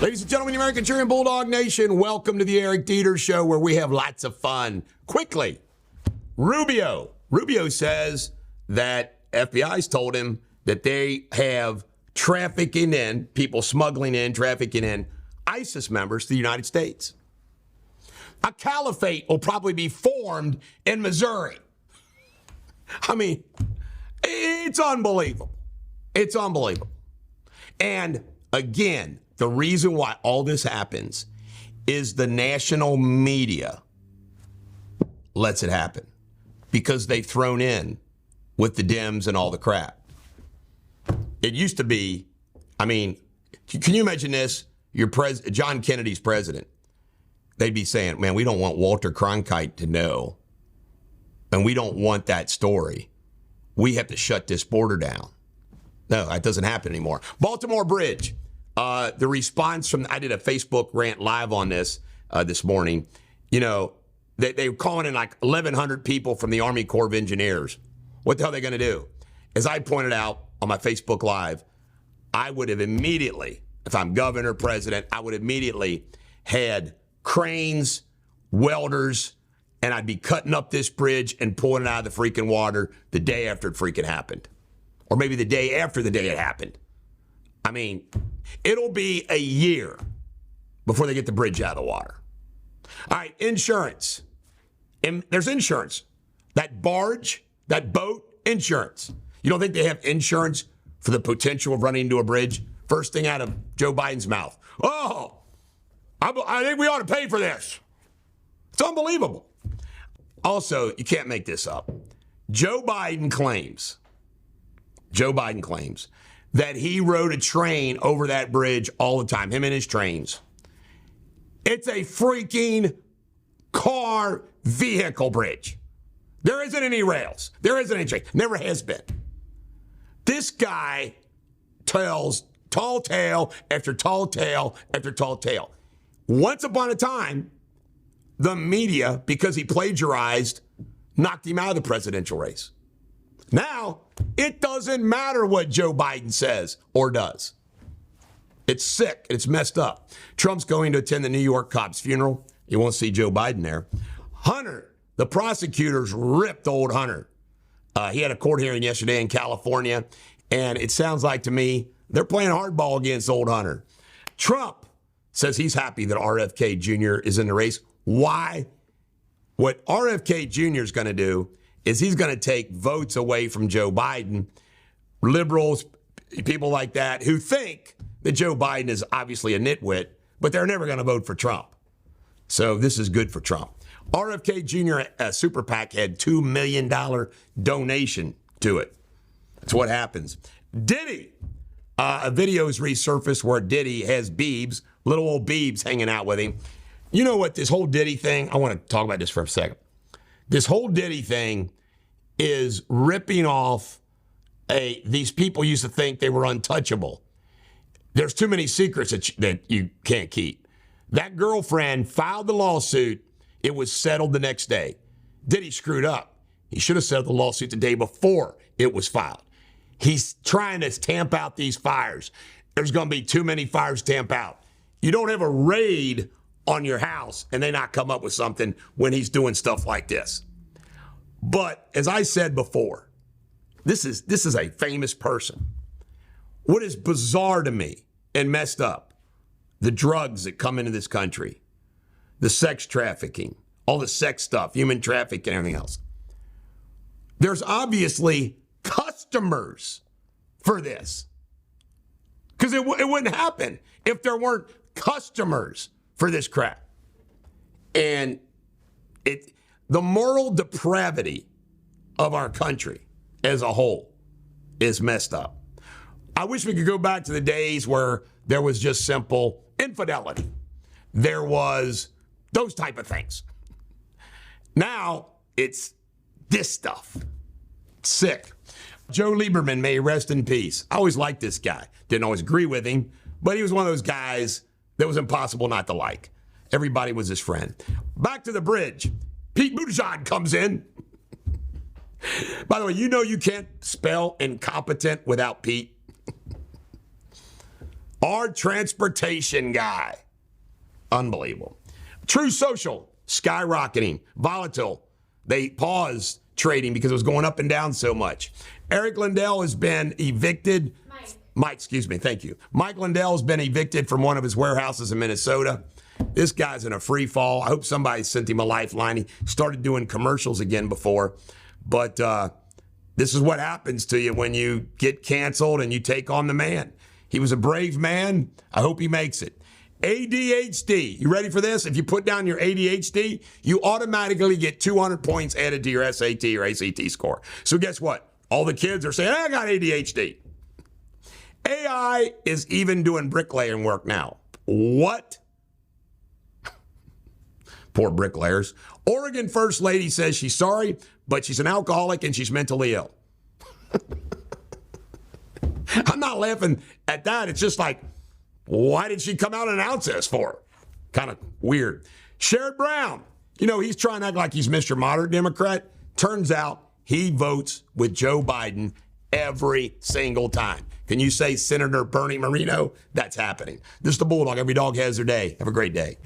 Ladies and gentlemen, the American cheering Bulldog Nation, welcome to the Eric Deters Show, where we have lots of fun. Quickly, Rubio says that FBI's told him that they have trafficking in, people smuggling in, trafficking in ISIS members to the United States. A caliphate will probably be formed in Missouri. I mean, it's unbelievable. It's unbelievable. And again, the reason why all this happens is the national media lets it happen because they've thrown in with the Dems and all the crap. It used to be, I mean, can you imagine this? John Kennedy's president. They'd be saying, man, we don't want Walter Cronkite to know, and we don't want that story. We have to shut this border down. No, that doesn't happen anymore. Baltimore Bridge. The response from, I did a Facebook rant live on this morning. You know, they were calling in like 1,100 people from the Army Corps of Engineers. What the hell are they going to do? As I pointed out on my Facebook Live, I would have immediately, if I'm governor, president, I would immediately had cranes, welders, and I'd be cutting up this bridge and pulling it out of the freaking water the day after it freaking happened. Or maybe the day after the day it happened. I mean, it'll be a year before they get the bridge out of the water. All right, insurance. There's insurance. That barge, that boat, insurance. You don't think they have insurance for the potential of running into a bridge? First thing out of Joe Biden's mouth. Oh, I think we ought to pay for this. It's unbelievable. Also, you can't make this up. Joe Biden claims that he rode a train over that bridge all the time, him and his trains. It's a freaking car vehicle bridge. There isn't any rails. There isn't any train. Never has been. This guy tells tall tale after tall tale after tall tale. Once upon a time, the media, because he plagiarized, knocked him out of the presidential race. Now, it doesn't matter what Joe Biden says or does. It's sick. It's messed up. Trump's going to attend the New York cop's funeral. You won't see Joe Biden there. Hunter, the prosecutors ripped old Hunter. He had a court hearing yesterday in California, and it sounds like to me they're playing hardball against old Hunter. Trump says he's happy that RFK Jr. is in the race. Why? What RFK Jr. is going to do is he's going to take votes away from Joe Biden, liberals, people like that, who think that Joe Biden is obviously a nitwit, but they're never going to vote for Trump. So this is good for Trump. RFK Jr. Super PAC had $2 million donation to it. That's what happens. Diddy. A video has resurfaced where Diddy has Biebs, little old Biebs hanging out with him. You know what, this whole Diddy thing, I want to talk about this for a second. This whole Diddy thing is ripping off these people used to think they were untouchable. There's too many secrets that you can't keep. That girlfriend filed the lawsuit. It was settled the next day. Diddy screwed up. He should have settled the lawsuit the day before it was filed. He's trying to tamp out these fires. There's going to be too many fires to tamp out. You don't have a raid on your house and they not come up with something when he's doing stuff like this. But as I said before, this is a famous person. What is bizarre to me and messed up, the drugs that come into this country, the sex trafficking, all the sex stuff, human trafficking, and everything else. There's obviously customers for this. Because it wouldn't happen if there weren't customers for this crap. And the moral depravity of our country as a whole is messed up. I wish we could go back to the days where there was just simple infidelity. There was those type of things. Now it's this stuff. It's sick. Joe Lieberman, may he rest in peace. I always liked this guy. Didn't always agree with him, but he was one of those guys that was impossible not to like. Everybody was his friend. Back to the bridge. Pete Buttigieg comes in. By the way, you know you can't spell incompetent without Pete. Our transportation guy. Unbelievable. True Social, skyrocketing. Volatile. They paused trading because it was going up and down so much. Eric Lindell has been evicted. Mike, excuse me. Thank you. Mike Lindell has been evicted from one of his warehouses in Minnesota. This guy's in a free fall. I hope somebody sent him a lifeline. He started doing commercials again before. But this is what happens to you when you get canceled and you take on the man. He was a brave man. I hope he makes it. ADHD. You ready for this? If you put down your ADHD, you automatically get 200 points added to your SAT or ACT score. So guess what? All the kids are saying, I got ADHD. AI is even doing bricklaying work now. What? Poor bricklayers. Oregon First Lady says she's sorry, but she's an alcoholic and she's mentally ill. I'm not laughing at that. It's just like, why did she come out and announce this for? Kind of weird. Sherrod Brown, you know, he's trying to act like he's Mr. Moderate Democrat. Turns out he votes with Joe Biden every single time. Can you say Senator Bernie Moreno? That's happening. This is the Bulldog. Every dog has their day. Have a great day.